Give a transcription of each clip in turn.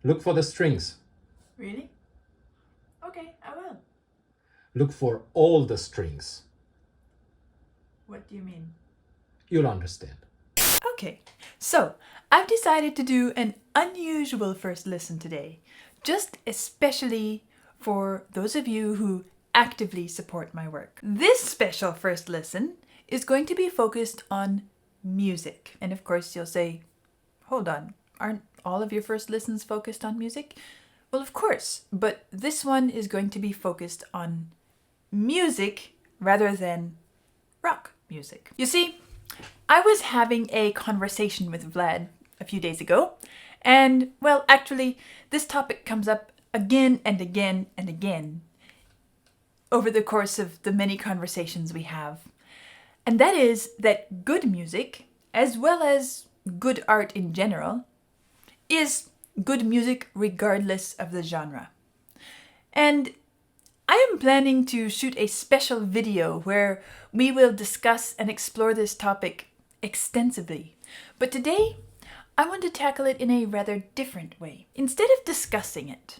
Look for the strings. Really? Okay, I will. Look for all the strings. What do you mean? You'll understand. Okay, so I've decided to do an unusual first listen today, just especially for those of you who actively support my work. This special first listen is going to be focused on music. And of course, you'll say, hold on, aren't all of your first listens focused on music? Well, of course, but this one is going to be focused on music rather than rock music. You see, I was having a conversation with Vlad a few days ago, and well, actually, this topic comes up again and again and again over the course of the many conversations we have. And that is that good music, as well as good art in general, is good music regardless of the genre. And I am planning to shoot a special video where we will discuss and explore this topic extensively. But today, I want to tackle it in a rather different way. Instead of discussing it,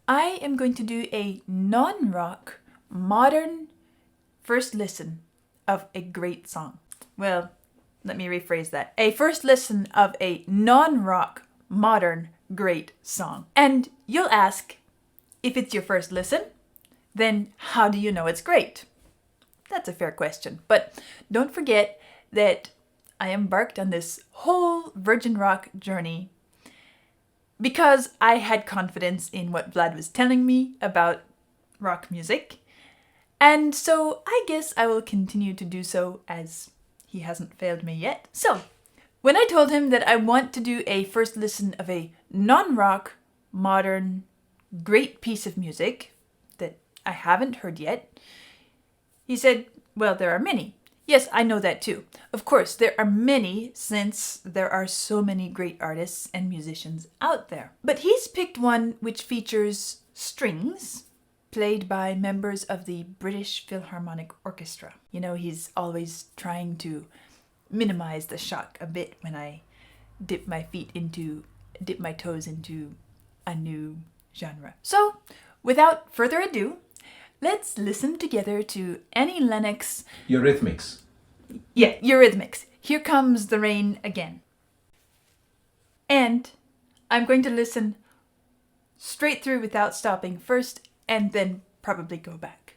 I am going to do a non-rock, modern first listen of a great song. Well, let me rephrase that. A first listen of a non-rock, modern, great song. And you'll ask, if it's your first listen, then how do you know it's great? That's a fair question. But don't forget that I embarked on this whole Virgin Rock journey because I had confidence in what Vlad was telling me about rock music. And so I guess I will continue to do so, as he hasn't failed me yet. So when I told him that I want to do a first listen of a non-rock, modern, great piece of music that I haven't heard yet, he said, well, there are many. Yes, I know that too. Of course, there are many, since there are so many great artists and musicians out there. But he's picked one which features strings played by members of the British Philharmonic Orchestra. You know, he's always trying to minimize the shock a bit when I dip my toes into a new genre. So, without further ado, let's listen together to Annie Lennox. Eurythmics. Yeah, Eurythmics. Here Comes the Rain Again. And I'm going to listen straight through without stopping first, and then probably go back.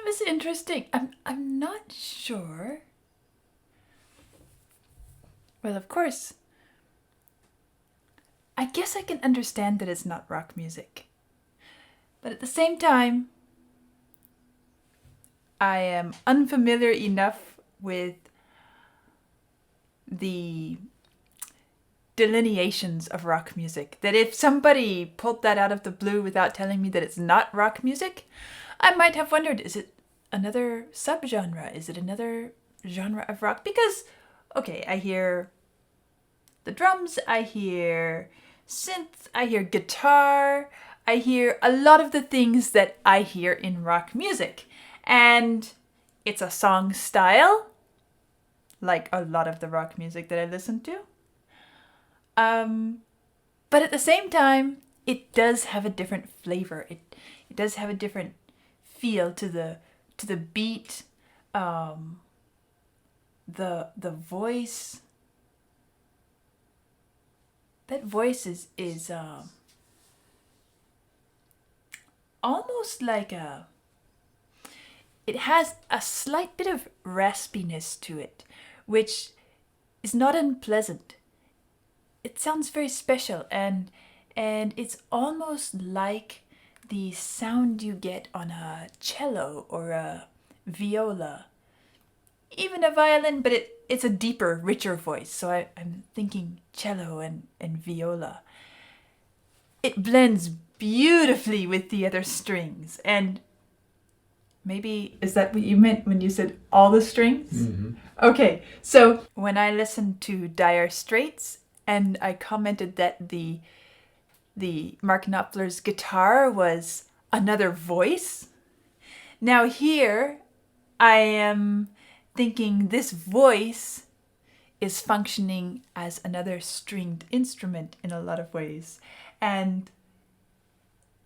was interesting. I'm not sure. Well, of course, I guess I can understand that it's not rock music. But at the same time, I am unfamiliar enough with the delineations of rock music that if somebody pulled that out of the blue without telling me that it's not rock music, I might have wondered, is it another subgenre? Is it another genre of rock? Because, okay, I hear the drums, I hear synth, I hear guitar, I hear a lot of the things that I hear in rock music. And it's a song style, like a lot of the rock music that I listen to. But at the same time, it does have a different flavor. It does have a different feel to the beat, the voice. That voice is almost like it has a slight bit of raspiness to it, which is not unpleasant. It sounds very special, and it's almost like the sound you get on a cello or a viola, even a violin, but it's a deeper, richer voice. So I'm thinking cello and viola. It blends beautifully with the other strings, and maybe, is that what you meant when you said all the strings? Mm-hmm. Okay, so when I listened to Dire Straits and I commented that the Mark Knopfler's guitar was another voice, now here I am thinking this voice is functioning as another stringed instrument in a lot of ways. And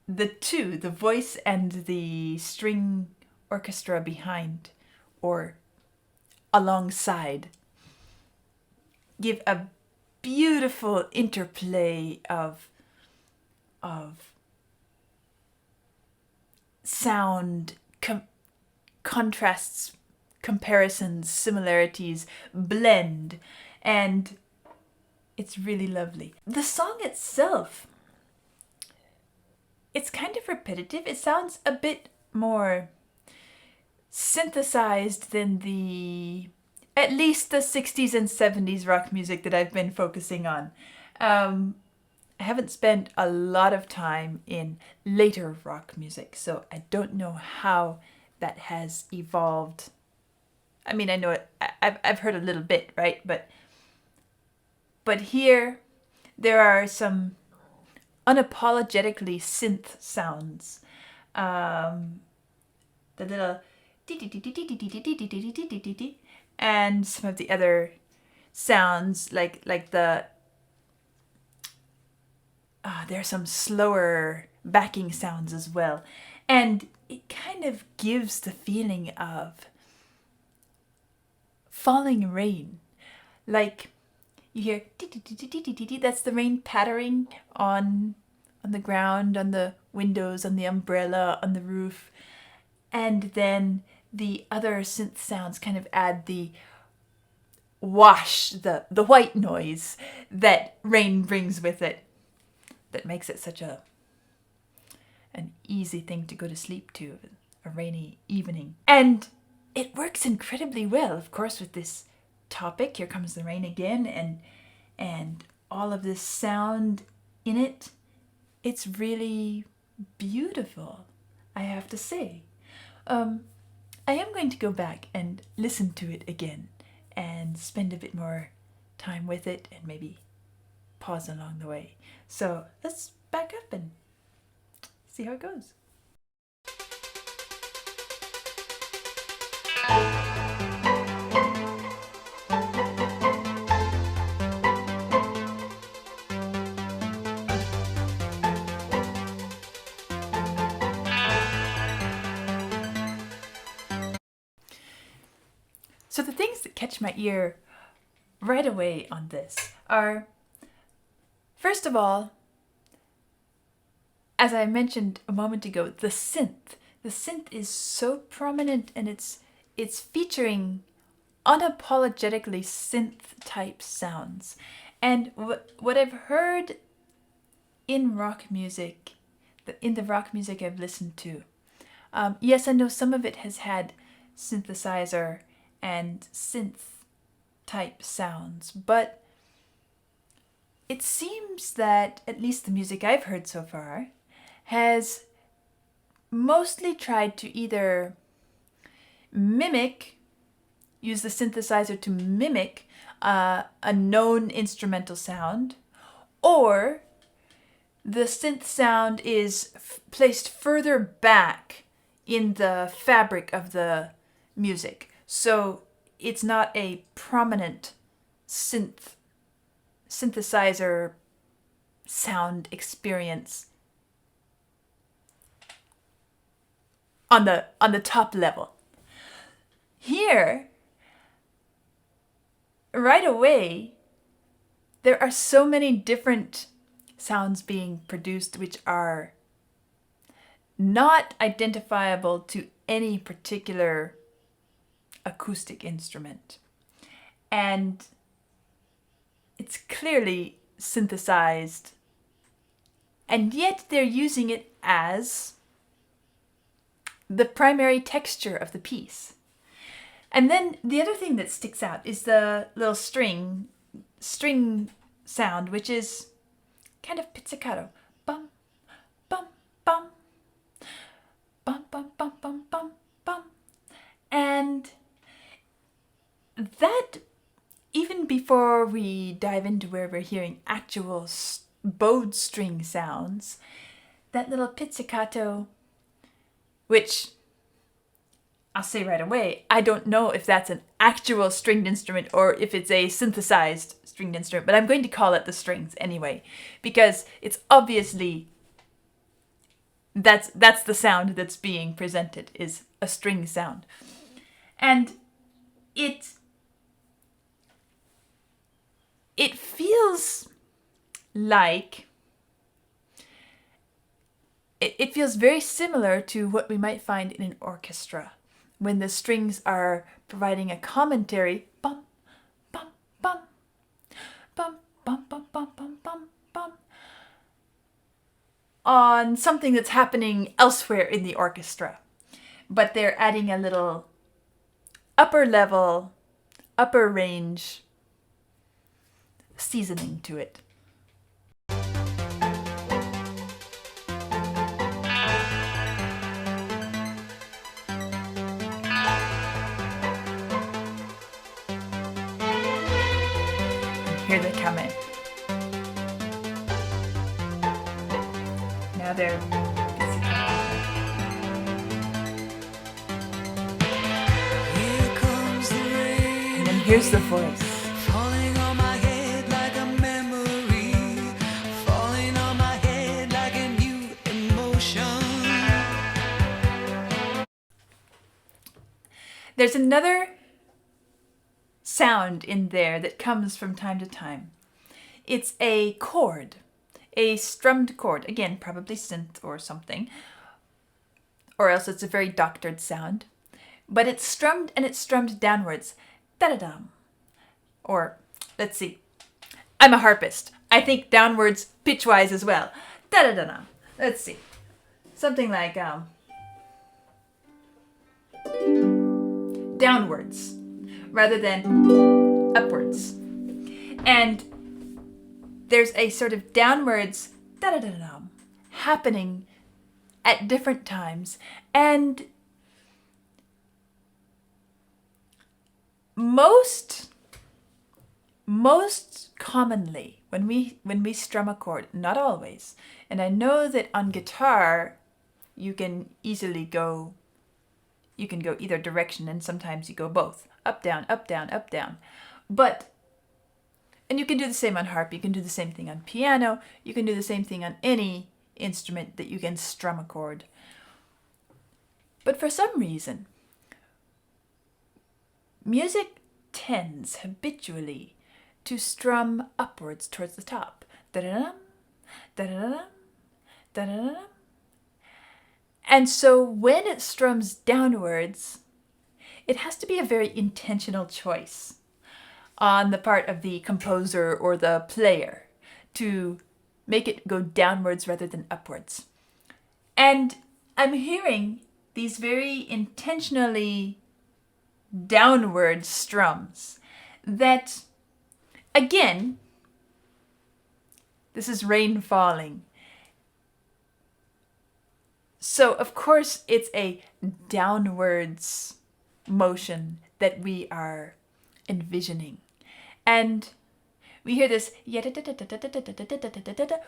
the two, the voice and the string orchestra behind or alongside, give a beautiful interplay of sound, contrasts, comparisons, similarities, blend, and it's really lovely. The song itself, it's kind of repetitive. It sounds a bit more synthesized than at least the 60s and 70s rock music that I've been focusing on. I haven't spent a lot of time in later rock music, so I don't know how that has evolved. I mean, I know it, I've heard a little bit, right? But here there are some unapologetically synth sounds. The little and some of the other sounds like the there are some slower backing sounds as well, and it kind of gives the feeling of falling rain. Like you hear that's the rain pattering on the ground, on the windows, on the umbrella, on the roof. And then the other synth sounds kind of add the wash, the white noise that rain brings with it, that makes it such an easy thing to go to sleep to, a rainy evening. And it works incredibly well, of course, with this topic, Here Comes the Rain Again, and all of this sound in it. It's really beautiful, I have to say. I am going to go back and listen to it again and spend a bit more time with it and maybe pause along the way. So let's back up and see how it goes. So the things that catch my ear right away on this are, first of all, as I mentioned a moment ago, the synth. the synth is so prominent, and it's featuring unapologetically synth type sounds. And what I've heard in rock music, in the rock music I've listened to, yes, I know some of it has had synthesizer and synth type sounds, but it seems that at least the music I've heard so far has mostly tried to either use the synthesizer to mimic a known instrumental sound, or the synth sound is placed further back in the fabric of the music. So it's not a prominent synthesizer sound experience on the top level. Here, right away, there are so many different sounds being produced which are not identifiable to any particular acoustic instrument. And it's clearly synthesized, and yet they're using it as the primary texture of the piece. And then the other thing that sticks out is the little string sound, which is kind of pizzicato. Bum, bum, bum. Bum, bum, bum, bum, bum, bum. And that, even before we dive into where we're hearing actual bowed string sounds, that little pizzicato, which I'll say right away, I don't know if that's an actual stringed instrument or if it's a synthesized stringed instrument, but I'm going to call it the strings anyway, because it's obviously that's the sound that's being presented, is a string sound. And it feels like it feels very similar to what we might find in an orchestra when the strings are providing a commentary, bum, bum, bum, bum, bum, bum, bum, bum, bum, bum, on something that's happening elsewhere in the orchestra. But they're adding a little upper level, upper range seasoning to it. Here they come in. Now they're Here comes the rain, and then here's the voice. falling on my head like a memory, falling on my head like a new emotion. There's another sound in there that comes from time to time. It's a chord, a strummed chord. Again, probably synth or something, or else it's a very doctored sound. But it's strummed, and it's strummed downwards. Da-da-dum. Or, let's see. I'm a harpist. I think downwards pitch-wise as well. Da-da-da-dum. Let's see. Something like downwards rather than upwards. And there's a sort of downwards da-da-da-dum happening at different times. And most commonly when we strum a chord, not always, and I know that on guitar you can easily go either direction, and sometimes you go both, up down, up down, up down. And you can do the same on harp, you can do the same thing on piano, you can do the same thing on any instrument that you can strum a chord. But for some reason, music tends habitually to strum upwards towards the top. Da-da-dum, da-da-dum, da-da-dum. And so when it strums downwards, it has to be a very intentional choice on the part of the composer or the player to make it go downwards rather than upwards. And I'm hearing these very intentionally downward strums that, again, this is rain falling. So, of course, it's a downwards motion that we are envisioning. And we hear this,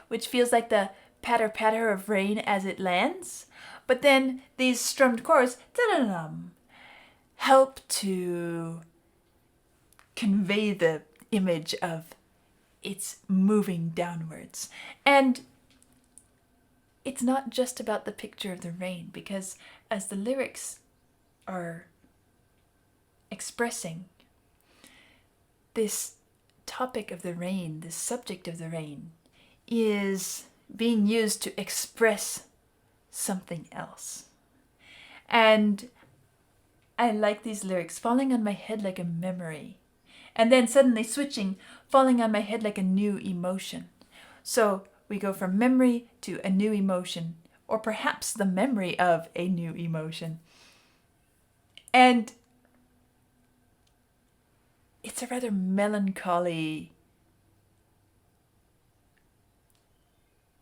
which feels like the patter-patter of rain as it lands. But then these strummed chords help to convey the image of it's moving downwards. And it's not just about the picture of the rain, because as the lyrics are expressing this topic of the rain, this subject of the rain, is being used to express something else. And I like these lyrics, falling on my head like a memory, and then suddenly switching, falling on my head like a new emotion. So we go from memory to a new emotion, or perhaps the memory of a new emotion. And it's a rather melancholy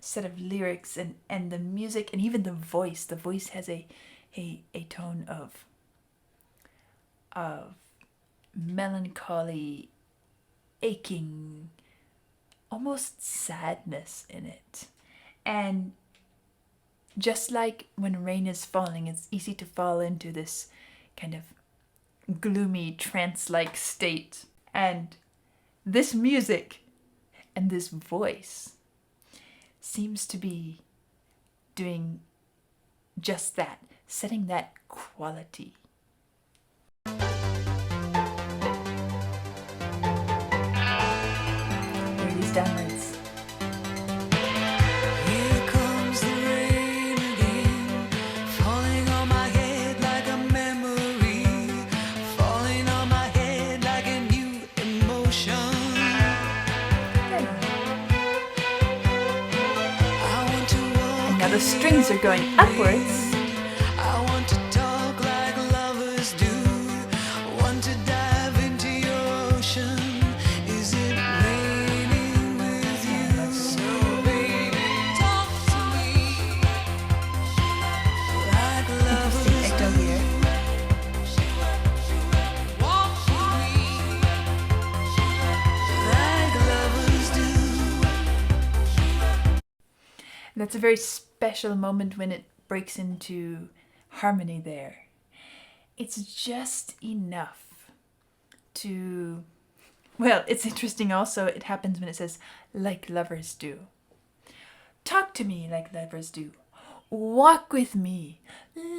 set of lyrics, and the music and even the voice. The voice has a tone of melancholy, aching, almost sadness in it. And just like when rain is falling, it's easy to fall into this kind of gloomy, trance-like state. And this music and this voice seems to be doing just that, setting that quality. There these downwards. Here comes the rain again, falling on my head like a memory, falling on my head like a new emotion. I want to walk. And now the strings are going upwards. I want to talk like lovers do. Want to dive into your ocean. Is it raining with you? So baby, talk to me like lovers Echo here. walk with me like lovers do. And that's a very special moment when it breaks into harmony there. It's just enough to, well, it's interesting also, it happens when it says, like lovers do. Talk to me like lovers do. Walk with me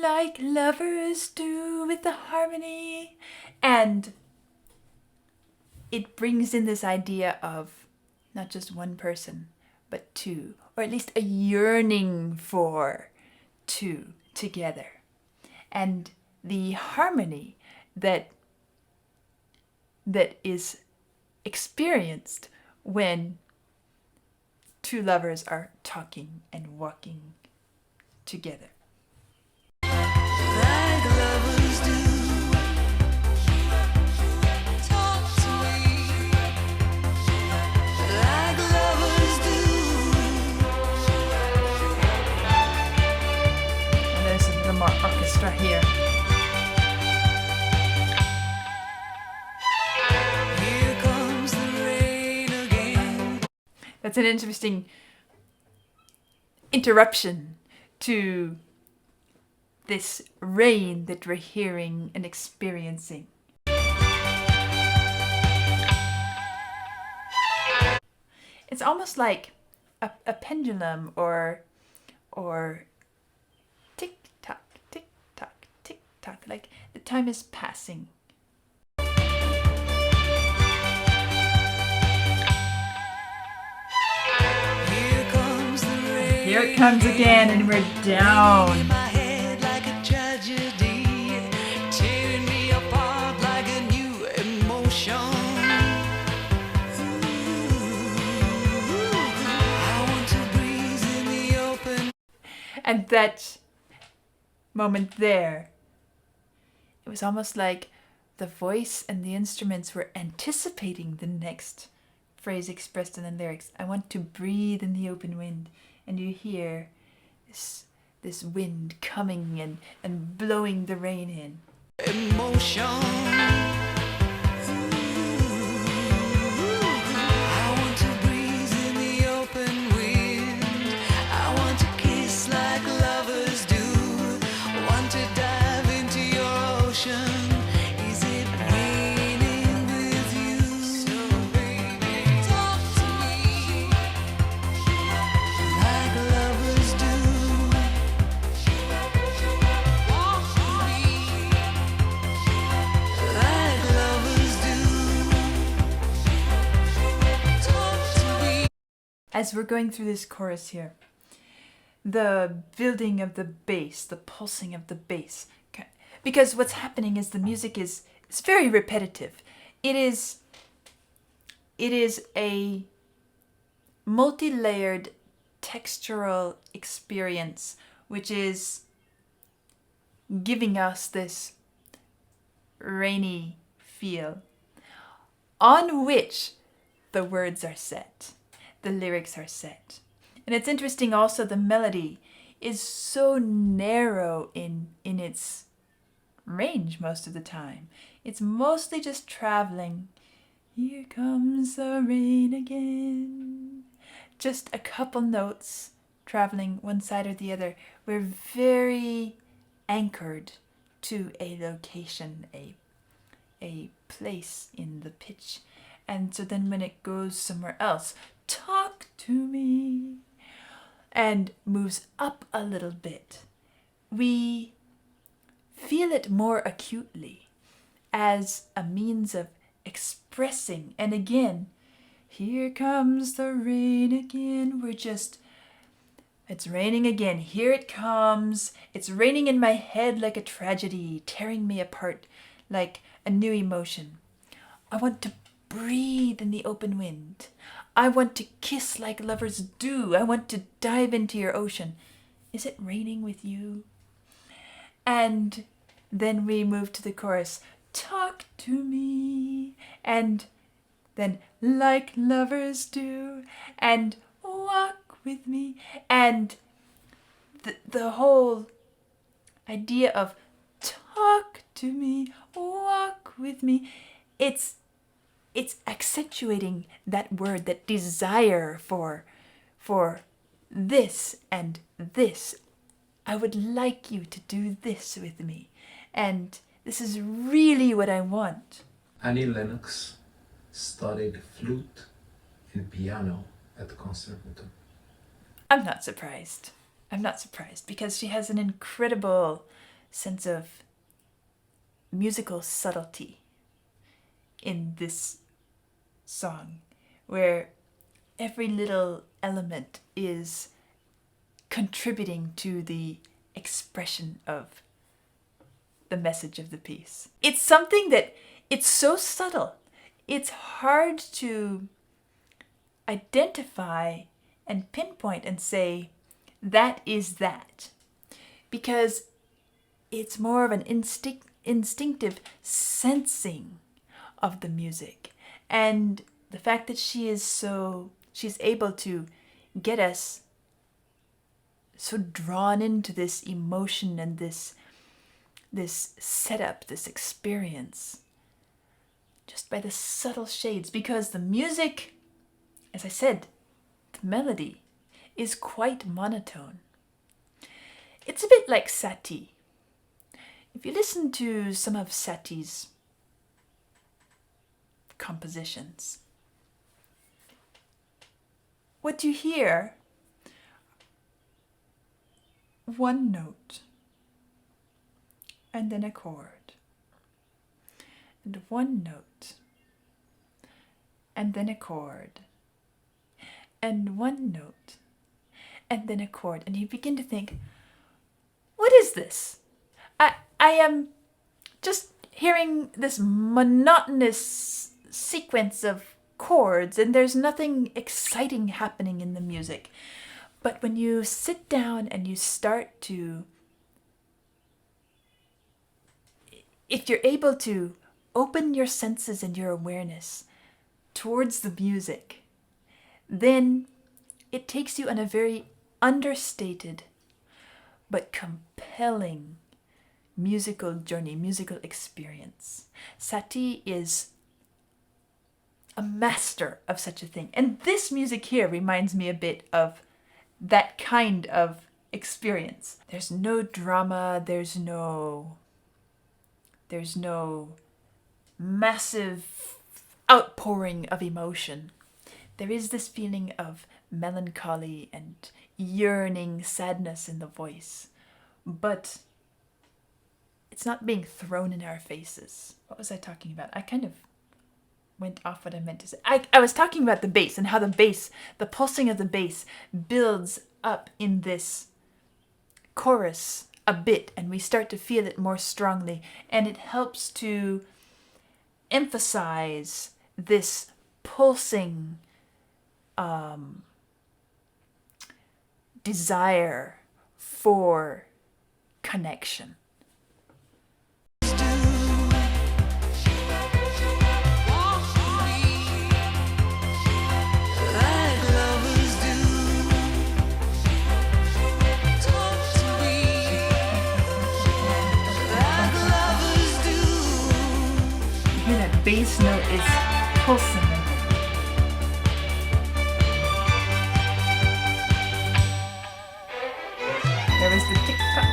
like lovers do, with the harmony. And it brings in this idea of not just one person, but two, or at least a yearning for two together. And the harmony that is experienced when two lovers are talking and walking together. Like lovers do. Talk to me like lovers do. And there's a little more orchestra here. Here comes the rain again. That's an interesting interruption to this rain that we're hearing and experiencing. It's almost like a pendulum or tick tock, tick tock, tick tock, like the time is passing. Here comes the rain. Here it comes again, and we're down. My head And that moment there, it was almost like the voice and the instruments were anticipating the next phrase expressed in the lyrics. I want to breathe in the open wind. And you hear this wind coming and blowing the rain in. Emotion. I want to breathe in the open wind. I want to kiss like lovers do. Want to dive into your ocean. Is it raining with you? So baby, talk to me like lovers do. Walk with me like lovers do. Talk to me. As we're going through this chorus here, the building of the bass, the pulsing of the bass. Because what's happening is the music is very repetitive. It is a multi-layered textural experience which is giving us this rainy feel on which the words are set, the lyrics are set. And it's interesting also, the melody is so narrow in its range most of the time. It's mostly just traveling. Here comes the rain again. Just a couple notes traveling one side or the other. We're very anchored to a location, a place in the pitch. And so then when it goes somewhere else, talk to me, and moves up a little bit, we feel it more acutely as a means of expressing. And again, here comes the rain again. It's raining again. Here it comes. It's raining in my head like a tragedy, tearing me apart like a new emotion. I want to breathe in the open wind. I want to kiss like lovers do. I want to dive into your ocean. Is it raining with you? And then we move to the chorus. Talk to me. And then like lovers do. And walk with me. And the whole idea of talk to me, walk with me, it's accentuating that word, that desire for this and this. I would like you to do this with me. And this is really what I want. Annie Lennox studied flute and piano at the conservatory. I'm not surprised. I'm not surprised because she has an incredible sense of musical subtlety in this song, where every little element is contributing to the expression of the message of the piece. It's something that it's so subtle. It's hard to identify and pinpoint and say that is that, because it's more of an instinctive sensing of the music. And the fact that she's able to get us so drawn into this emotion and this setup, this experience, just by the subtle shades. Because the music, as I said, the melody is quite monotone. It's a bit like Satie. If you listen to some of Satie's compositions, what you hear, one note, and then a chord, and one note, and then a chord, and one note, and then a chord, and you begin to think, what is this? I am just hearing this monotonous sequence of chords, and there's nothing exciting happening in the music. But when you sit down and you start to, if you're able to open your senses and your awareness towards the music, then it takes you on a very understated but compelling musical journey, musical experience. Satie is a master of such a thing. And this music here reminds me a bit of that kind of experience. There's no drama, there's no massive outpouring of emotion. There is this feeling of melancholy and yearning sadness in the voice, but it's not being thrown in our faces. What was I talking about? I kind of went off what I meant to say. I was talking about the bass and how the pulsing of the bass builds up in this chorus a bit, and we start to feel it more strongly, and it helps to emphasize this pulsing desire for connection. Bass note is pulsing. There was the tick-tock.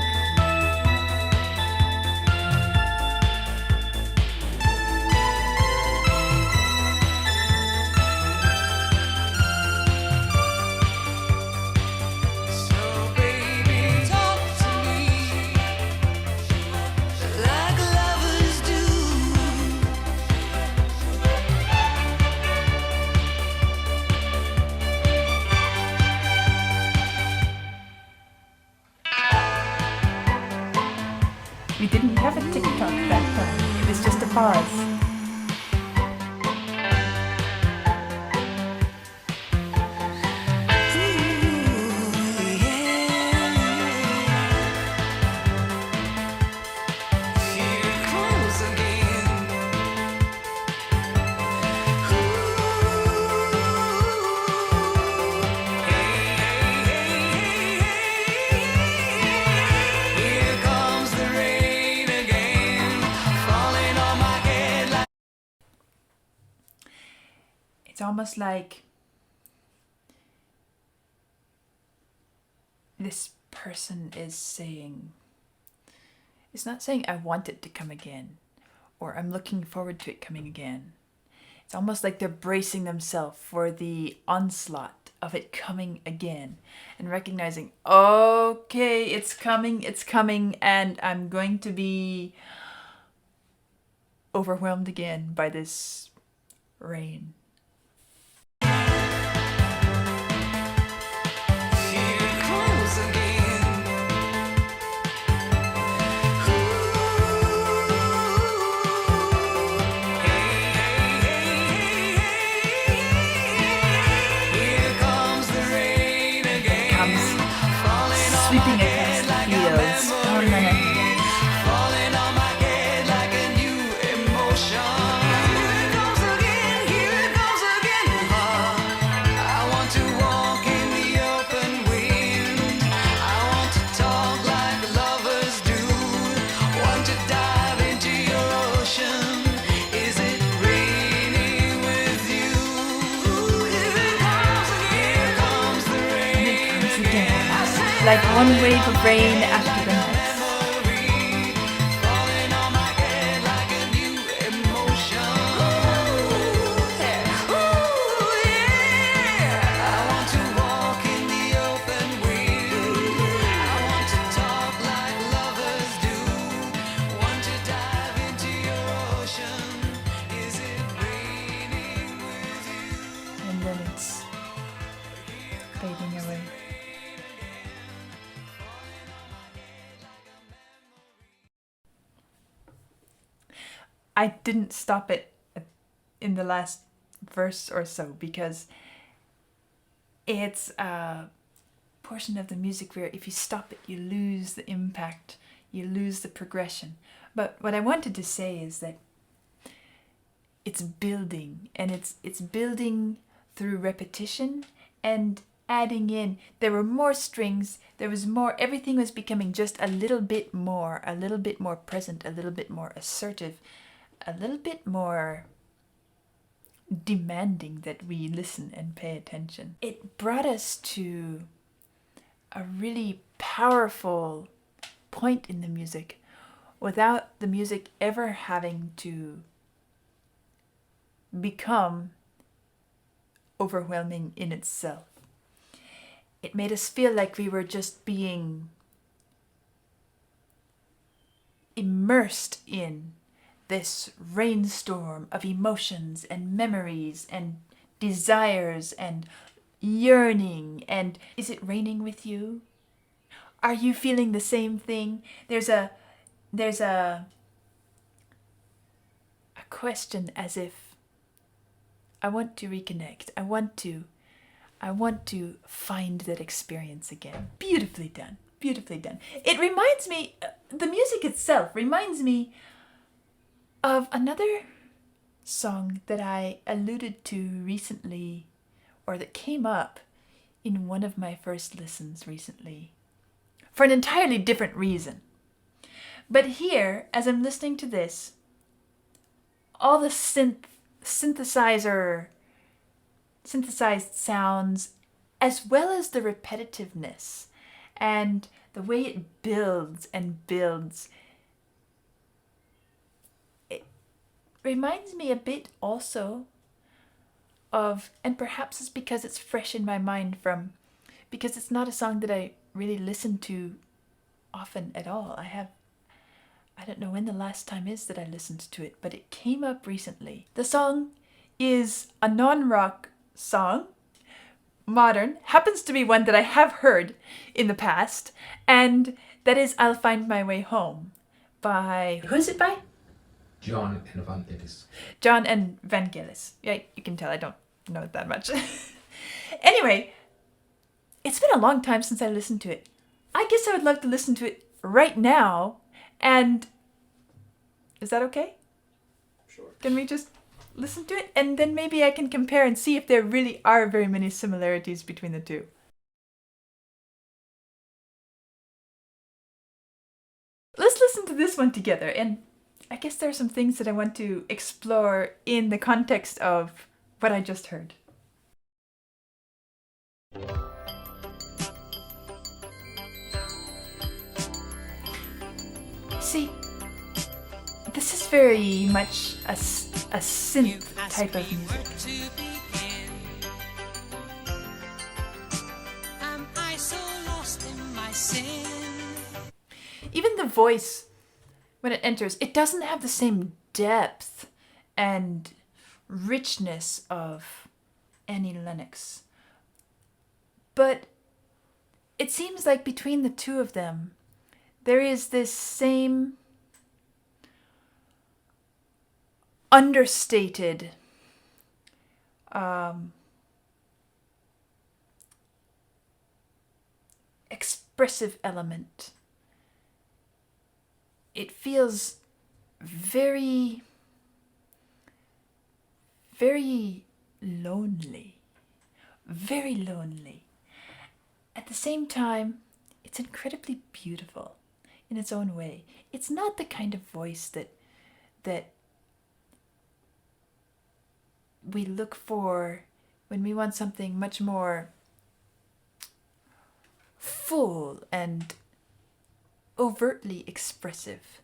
So baby, talk to me like lovers do. We didn't have a tick-tock that time. It was just a pause. It's almost like this person is saying, it's not saying I want it to come again, or I'm looking forward to it coming again. It's almost like they're bracing themselves for the onslaught of it coming again, and recognizing, okay, it's coming, and I'm going to be overwhelmed again by this rain. Sweeping across the fields. Oh, no. Falling on my head like a new emotion. Here it goes again, here it goes again. I want to walk in the open wind. I want to talk like lovers do. Want to dive into your ocean. Is it raining with you? Here it comes again, here comes the rain again. Like one wave of rain after the next. Falling on my head like a new emotion. Ooh, yeah. I want to walk in the open wind. I want to talk like lovers do. Want to dive into your ocean. Is it raining with you? And then it's fading away. I didn't stop it in the last verse or so because it's portion of the music where if you stop it, you lose the impact, you lose the progression. But what I wanted to say is that it's building, and it's building through repetition and adding in. There were more strings, there was more, everything was becoming just a little bit more present, a little bit more assertive, a little bit more demanding that we listen and pay attention. It brought us to a really powerful point in the music without the music ever having to become overwhelming in itself. It made us feel like we were just being immersed in this rainstorm of emotions and memories and desires and yearning. And is it raining with you? Are you feeling the same thing? There's a question as if I want to reconnect. I want to find that experience again. Beautifully done. Beautifully done. It reminds me, the music itself reminds me of another song that I alluded to recently, or that came up in one of my first listens recently, for an entirely different reason. But here, as I'm listening to this, all the synthesized sounds, as well as the repetitiveness and the way it builds and builds, it reminds me a bit also of, and perhaps it's because it's fresh in my mind because it's not a song that I really listen to often at all. I don't know when the last time is that I listened to it, but it came up recently. The song is a non-rock song, modern, happens to be one that I have heard in the past, and that is I'll Find My Way Home by, who is it by? John and Vangelis. John and Vangelis. Yeah, you can tell I don't know it that much. Anyway, it's been a long time since I listened to it. I guess I would love to listen to it right now, and is that okay? Sure. Can we just listen to it, and then maybe I can compare and see if there really are very many similarities between the two. Let's listen to this one together, and I guess there are some things that I want to explore in the context of what I just heard. See, this is very much a synth type of music. Am I so lost in my sin? Even the voice, when it enters, it doesn't have the same depth and richness of Annie Lennox. But it seems like between the two of them, there is this same understated expressive element. It feels very, very lonely. Very lonely. At the same time, it's incredibly beautiful in its own way. It's not the kind of voice that we look for when we want something much more full and overtly expressive.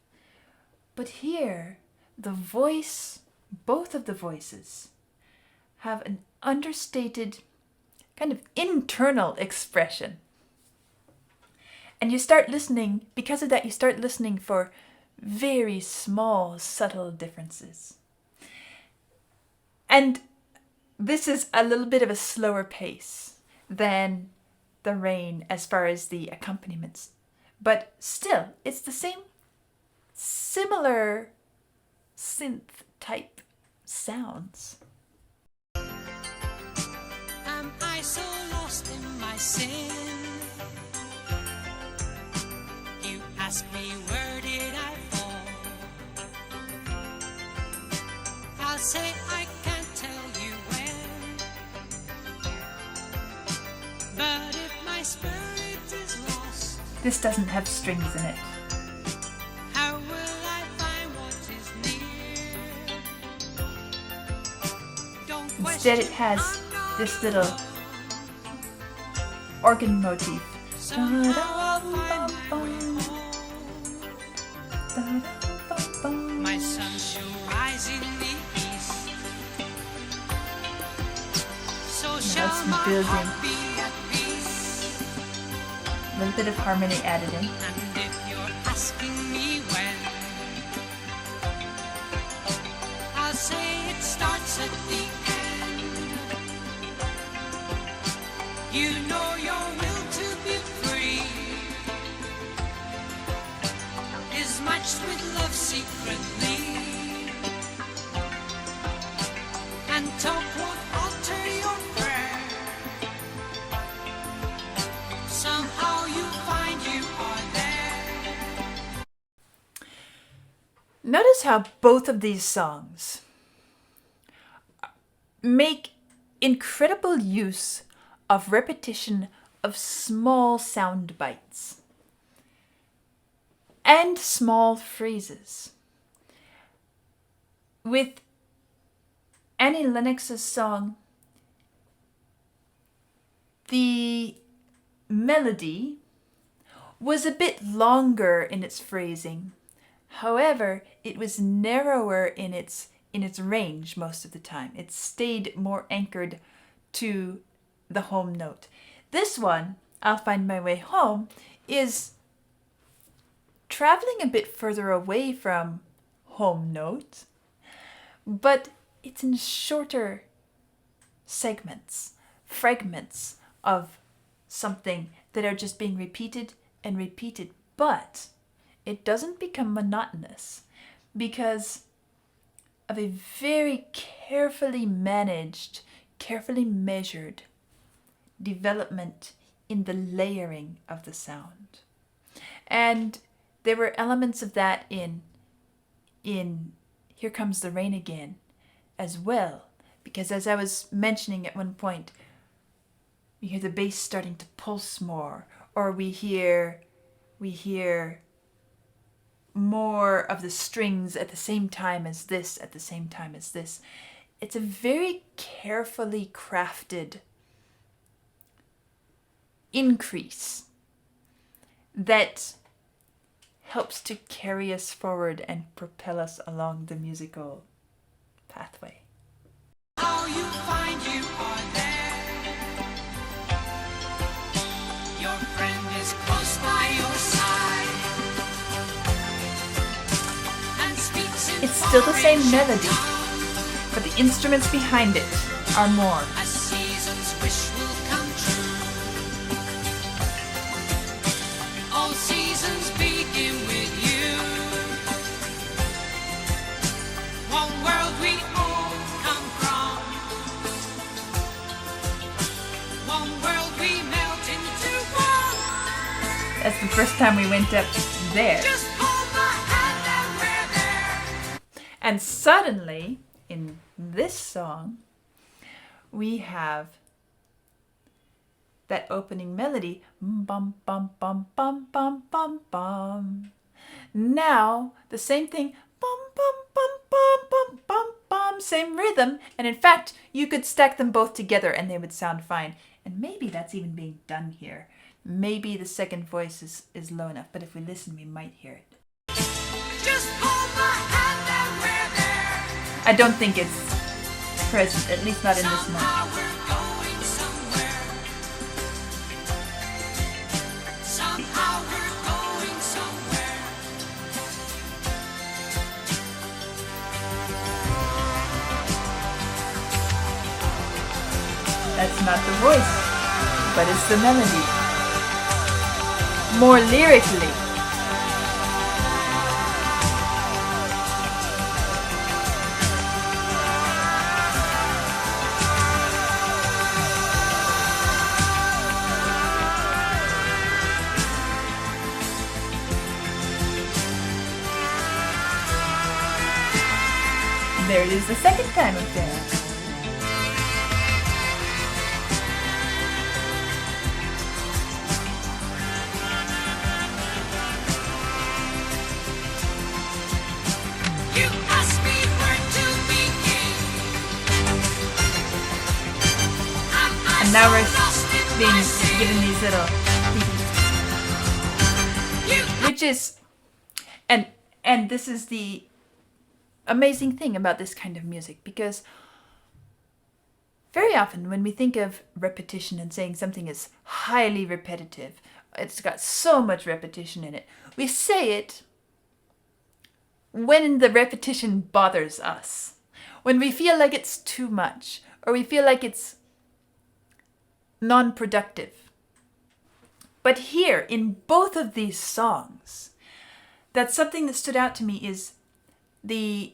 But here, the voice, both of the voices, have an understated kind of internal expression. And you start listening, because of that, you start listening for very small, subtle differences. And this is a little bit of a slower pace than The Rain as far as the accompaniments. But still, it's the same similar synth type sounds. Am I so lost in my sin? ask me where did I fall, I'll say I can't tell you when. But if my spirit is lost, This doesn't have strings in it. how will I find what is near? Don't Instead, it question has this little organ motif. somehow I'll find my way home. My sun shall rise in the east, so shall it's my building. heart be at peace. A little bit of harmony added in. And if you're asking me when, I'll say it starts at the end. You know your will to be free is matched with love secretly, and talk won't alter your prayer. Somehow you find you are there. Notice how both of these songs make incredible use of repetition of small sound bites and small phrases. With Annie Lennox's song, the melody was a bit longer in its phrasing. However, it was narrower in its range most of the time. It stayed more anchored to the home note. This one, I'll Find My Way Home, is traveling a bit further away from home note, but it's in shorter segments, fragments of something that are just being repeated and repeated, but it doesn't become monotonous because of a very carefully managed, carefully measured development in the layering of the sound. And there were elements of that in Here Comes the Rain Again as well, because as I was mentioning at one point, we hear the bass starting to pulse more, or we hear more of the strings at the same time as this, at the same time as this. It's a very carefully crafted increase that helps to carry us forward and propel us along the musical pathway. How you find you are there. Your friend is close by your side and speaks in It's still the same foreign melody, tongue. but the instruments behind it are more. A season's wish will come true. All seasons begin with you. One world we all come from. One world we melt into one. That's the first time we went up there. Just hold my hand and we're there. And suddenly, in this song, we have that opening melody. Bum, bum, bum, bum, bum, bum, bum. Now, the same thing. Bum, bum, bum, bum, bum, bum, bum. Same rhythm. And in fact, you could stack them both together and they would sound fine. And maybe that's even being done here. Maybe the second voice is low enough, but if we listen, we might hear it. Just hold my hand and we're there. I don't think it's present, at least not in this note. Somehow we're going somewhere. Somehow we're going somewhere. That's not the voice, but it's the melody. More lyrically. It is the second time of day. You ask me where to begin. And now we're being given these little beats. Which is, and this is the amazing thing about this kind of music, because very often when we think of repetition and saying something is highly repetitive, it's got so much repetition in it, we say it when the repetition bothers us, when we feel like it's too much, or we feel like it's non-productive. But here, in both of these songs, that's something that stood out to me, is the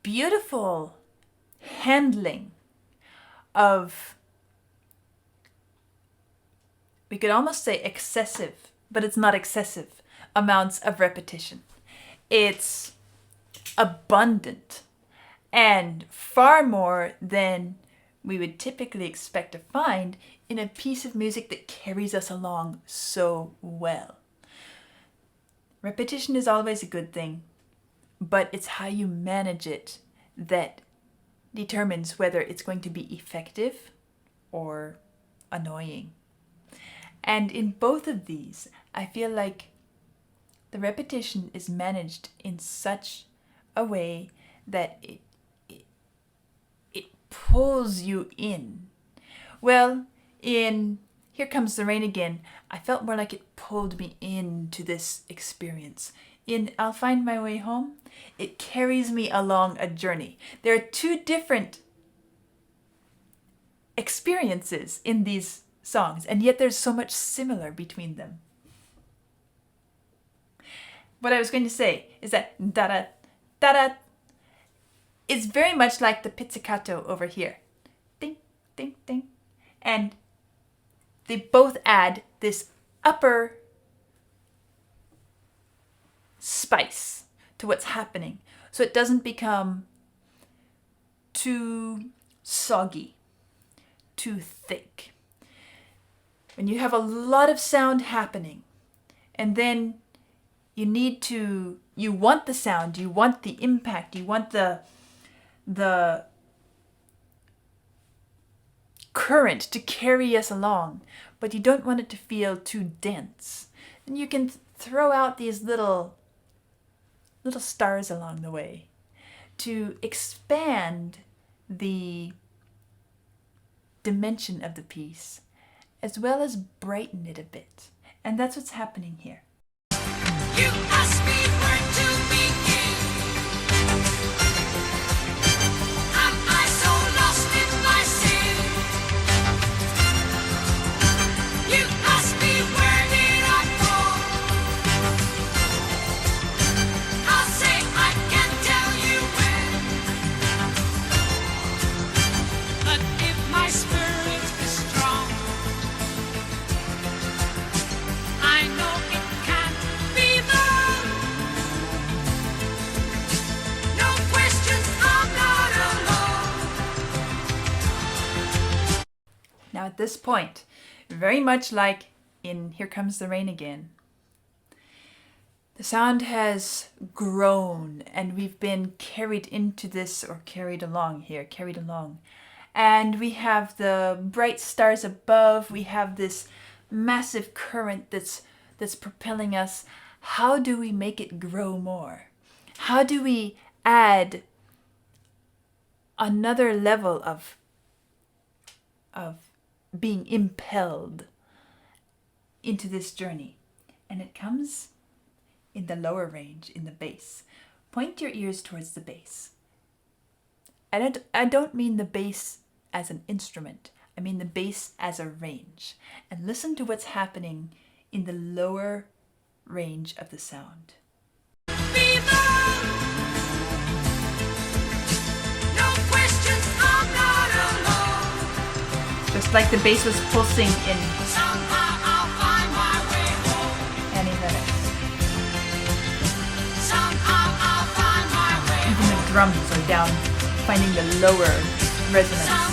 beautiful handling of, we could almost say excessive, but it's not excessive, amounts of repetition. It's abundant and far more than we would typically expect to find in a piece of music that carries us along so well. Repetition is always a good thing, but it's how you manage it that determines whether it's going to be effective or annoying. And in both of these, I feel like the repetition is managed in such a way that it pulls you in. Well, in Here Comes the Rain Again, I felt more like it pulled me into this experience. In I'll Find My Way Home, it carries me along a journey. There are two different experiences in these songs, and yet there's so much similar between them. What I was going to say is that da-da, da-da is very much like the pizzicato over here. Ding, ding, ding. And they both add this upper spice to what's happening, so it doesn't become too soggy, too thick. When you have a lot of sound happening, and then you want the sound, you want the impact, you want the current to carry us along, but you don't want it to feel too dense. And you can throw out these little stars along the way to expand the dimension of the piece, as well as brighten it a bit. And that's what's happening here. You ask me where to begin. Am I so lost in my sin? You ask me where did I fall? I'll say I can't tell you when. But if my spirit is strong, I know it can be done. No questions, I'm not alone. Now at this point, very much like in Here Comes the Rain Again, the sound has grown and we've been carried into this, or carried along here, carried along. And we have the bright stars above, we have this massive current that's propelling us. How do we make it grow more? How do we add another level of being impelled into this journey? And it comes in the lower range, in the bass. Point your ears towards the bass. And I don't mean the bass as an instrument. I mean the bass as a range. And listen to what's happening in the lower range of the sound. Be done. No questions, I'm not alone. Just like the bass was pulsing in Somehow I'll find my way home. any minute. Somehow I'll find my way Even home. the drums or down, finding the lower resonance.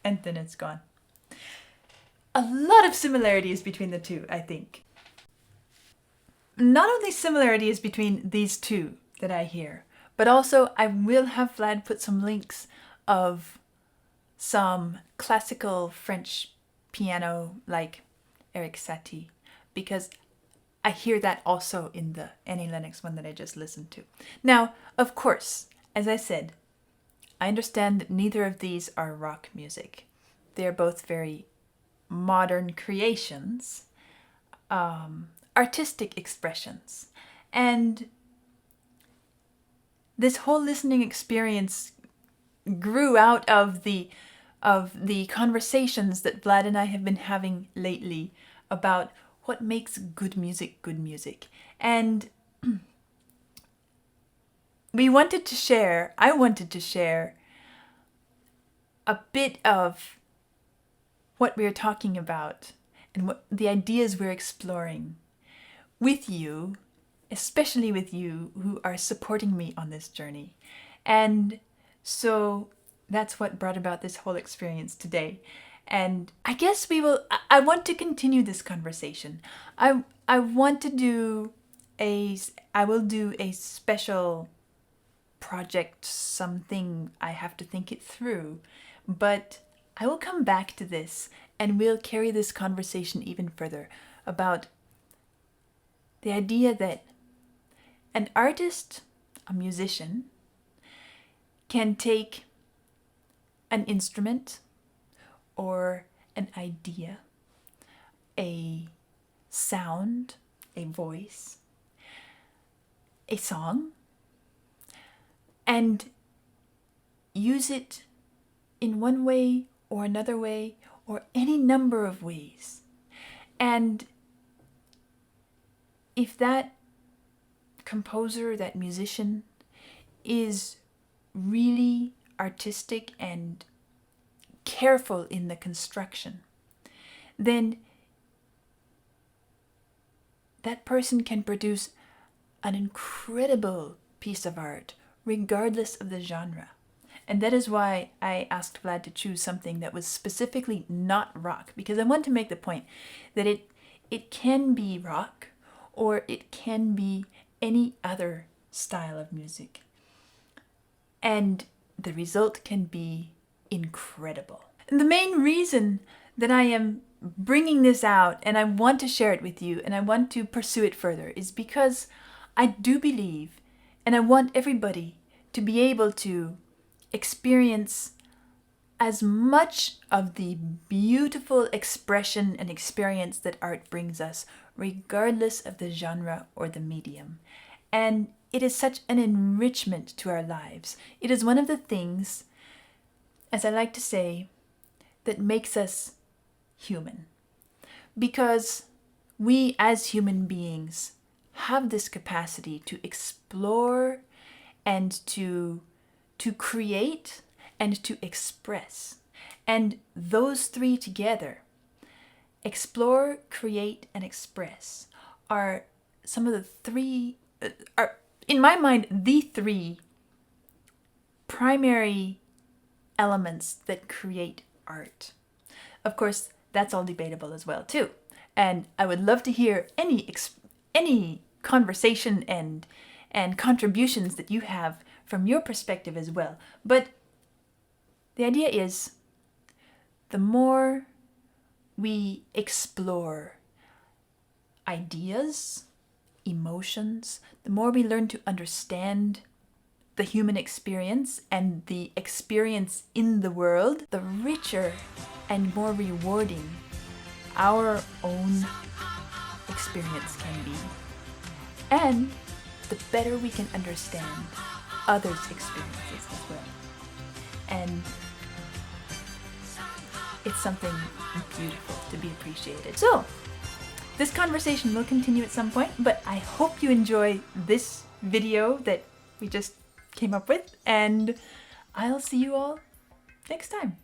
And then it's gone. A lot of similarities between the two, I think. Not only similarities between these two that I hear, but also I will have Vlad put some links of some classical French piano like Eric Satie, because I hear that also in the Annie Lennox one that I just listened to. Now, of course, as I said, I understand that neither of these are rock music. They're both very modern creations, artistic expressions. And this whole listening experience grew out of the conversations that Vlad and I have been having lately about what makes good music. And I wanted to share a bit of what we're talking about and what the ideas we're exploring with you, especially with you who are supporting me on this journey. And so that's what brought about this whole experience today. And I guess I want to continue this conversation. I will do a special project, something I have to think it through, but I will come back to this and we'll carry this conversation even further about the idea that an artist, a musician, can take an instrument or an idea, a sound, a voice, a song, and use it in one way or another way or any number of ways. And if that composer, that musician, is really artistic and careful in the construction, then that person can produce an incredible piece of art, regardless of the genre. And that is why I asked Vlad to choose something that was specifically not rock, because I want to make the point that it can be rock or it can be any other style of music. And the result can be incredible. And the main reason that I am bringing this out and I want to share it with you and I want to pursue it further is because I do believe, and I want everybody to be able to experience as much of the beautiful expression and experience that art brings us, regardless of the genre or the medium. And it is such an enrichment to our lives. It is one of the things, as I like to say, that makes us human. Because we as human beings have this capacity to explore and to create and to express. And those three together, explore, create, and express, are some of the three, are in my mind, the three primary elements that create art. Of course, that's all debatable as well too. And I would love to hear any conversation and contributions that you have from your perspective as well. But the idea is, the more we explore ideas, emotions, the more we learn to understand the human experience and the experience in the world, the richer and more rewarding our own experience can be. And the better we can understand others' experiences as well. And it's something beautiful to be appreciated. So, this conversation will continue at some point, but I hope you enjoy this video that we just came up with, and I'll see you all next time.